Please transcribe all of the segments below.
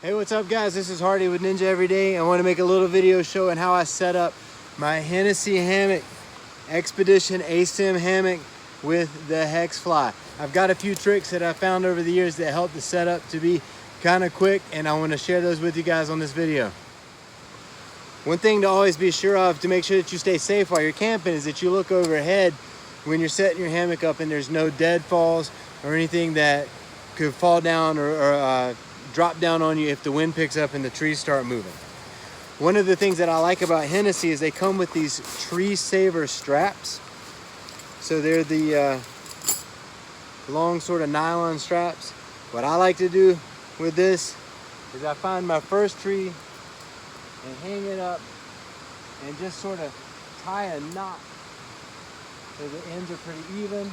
Hey, what's up guys? This is Hardy with Ninja Everyday. I want to make a little video showing how I set up my Hennessy Hammock Expedition ASIM hammock with the Hex Fly. I've got a few tricks that I found over the years that help the setup to be kind of quick, and I want to share those with you guys on this video. One thing to always be sure of to make sure that you stay safe while you're camping is that you look overhead when you're setting your hammock up and there's no deadfalls or anything that could fall down or drop down on you if the wind picks up and the trees start moving. One of the things that I like about Hennessy is they come with these tree saver straps. So they're the long sort of nylon straps. What I like to do with this is I find my first tree and hang it up and just sort of tie a knot so the ends are pretty even,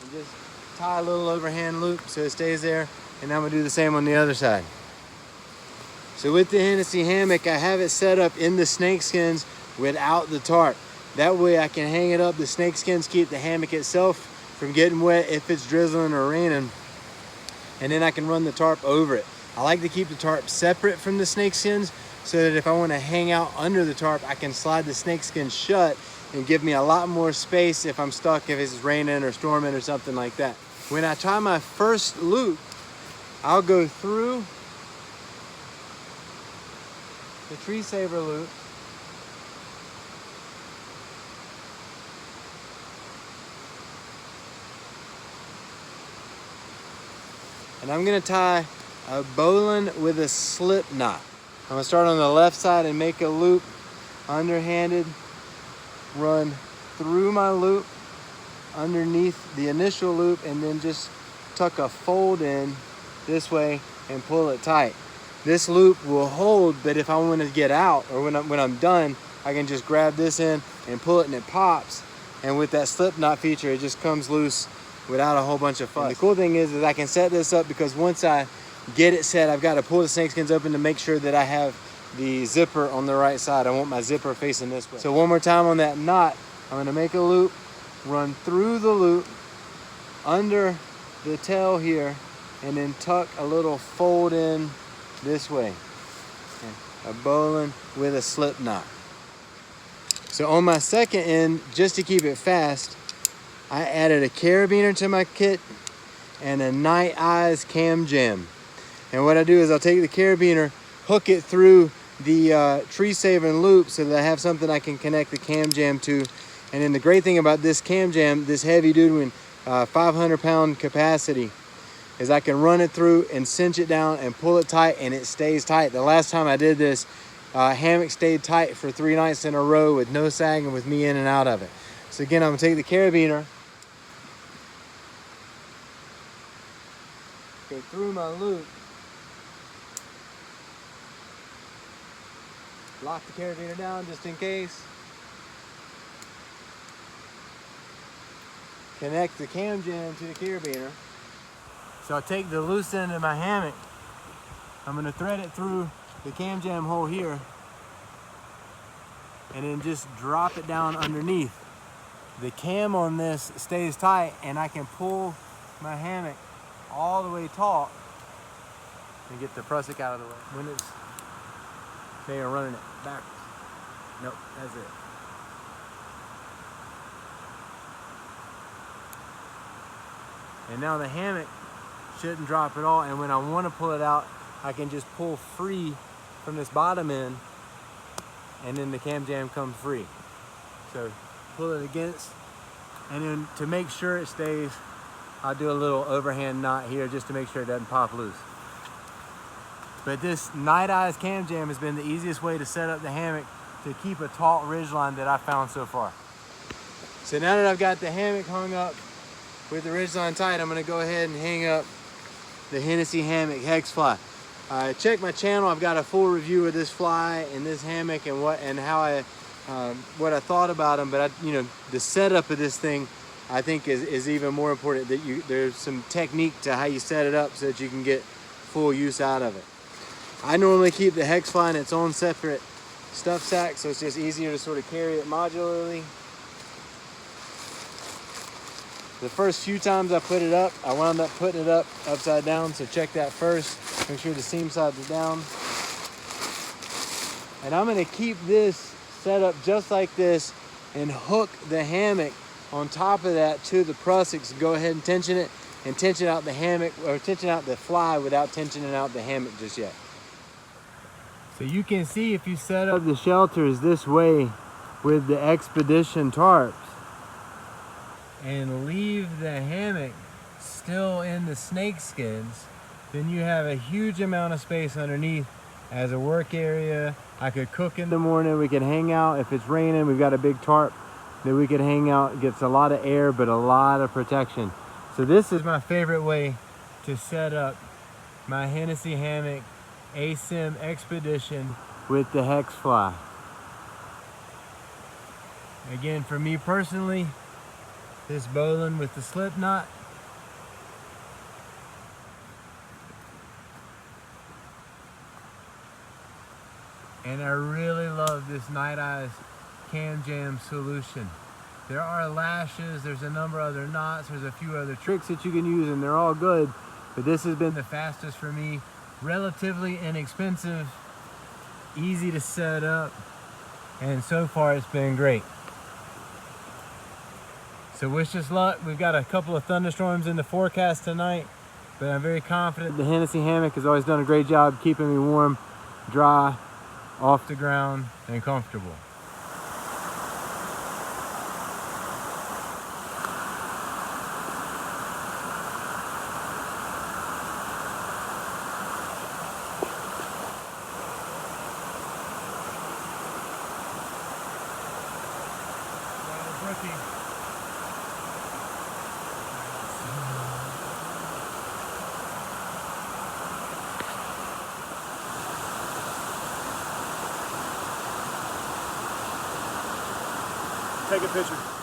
and just tie a little overhand loop so it stays there. And I'm gonna do the same on the other side. So with the Hennessy hammock, I have it set up in the snakeskins without the tarp. That way I can hang it up. The snakeskins keep the hammock itself from getting wet if it's drizzling or raining. And then I can run the tarp over it. I like to keep the tarp separate from the snakeskins so that if I want to hang out under the tarp, I can slide the snakeskin shut and give me a lot more space if I'm stuck, if it's raining or storming or something like that. When I tie my first loop, I'll go through the tree saver loop and I'm gonna tie a bowline with a slip knot. I'm gonna start on the left side and make a loop underhanded, run through my loop underneath the initial loop, and then just tuck a fold in this way and pull it tight. This loop will hold, but if I want to get out or when I'm done, I can just grab this in and pull it and it pops. And with that slip knot feature, it just comes loose without a whole bunch of fuss. And the cool thing is I can set this up because once I get it set, I've got to pull the snakeskins open to make sure that I have the zipper on the right side. I want my zipper facing this way. So one more time on that knot, I'm going to make a loop, run through the loop, under the tail here, and then tuck a little fold in this way. A bowline with a slip knot. So on my second end, just to keep it fast, I added a carabiner to my kit and a night eyes cam jam. And what I do is I'll take the carabiner, hook it through the tree saving loop so that I have something I can connect the cam jam to. And then the great thing about this cam jam, this heavy dude, 500-pound capacity, is I can run it through and cinch it down and pull it tight, and it stays tight. The last time I did this, hammock stayed tight for 3 nights in a row with no sagging, with me in and out of it. So again, I'm gonna take the carabiner, go through my loop, lock the carabiner down just in case, connect the cam jam to the carabiner. So I take the loose end of my hammock, I'm gonna thread it through the cam jam hole here, and then just drop it down underneath. The cam on this stays tight, and I can pull my hammock all the way taut and get the prusik out of the way. When it's, say you're running it backwards. Nope, that's it. And now the hammock shouldn't drop at all, and when I want to pull it out, I can just pull free from this bottom end, and then the cam jam comes free. So pull it against, and then to make sure it stays, I'll do a little overhand knot here just to make sure it doesn't pop loose. But this Night Eyes cam jam has been the easiest way to set up the hammock to keep a taut ridgeline that I found so far. So now that I've got the hammock hung up with the ridgeline tight, I'm gonna go ahead and hang up the Hennessy Hammock Hex Fly. Check my channel. I've got a full review of this fly and this hammock and what I thought about them. But the setup of this thing, I think is even more important. That there's some technique to how you set it up so that you can get full use out of it. I normally keep the Hex Fly in its own separate stuff sack, so it's just easier to sort of carry it modularly. The first few times I put it up, I wound up putting it up upside down, so check that first. Make sure the seam sides are down. And I'm gonna keep this set up just like this and hook the hammock on top of that to the prussics. Go ahead and tension it and tension out the hammock, or tension out the fly without tensioning out the hammock just yet. So you can see if you set up the shelters this way with the Expedition tarps and leave the hammock still in the snake skins, then you have a huge amount of space underneath as a work area. I could cook in the morning, we could hang out. If it's raining, we've got a big tarp that we could hang out. It gets a lot of air, but a lot of protection. So this is my favorite way to set up my Hennessy Hammock ASIM Expedition with the hex fly. Again, for me personally, this bowline with the slip knot. And I really love this Night Eyes Cam Jam solution. There are lashes, there's a number of other knots, there's a few other tricks that you can use, and they're all good, but this has been the fastest for me. Relatively inexpensive, easy to set up, and so far it's been great. So wish us luck. We've got a couple of thunderstorms in the forecast tonight, but I'm very confident. The Hennessy Hammock has always done a great job keeping me warm, dry, off the ground, and comfortable. Take a picture.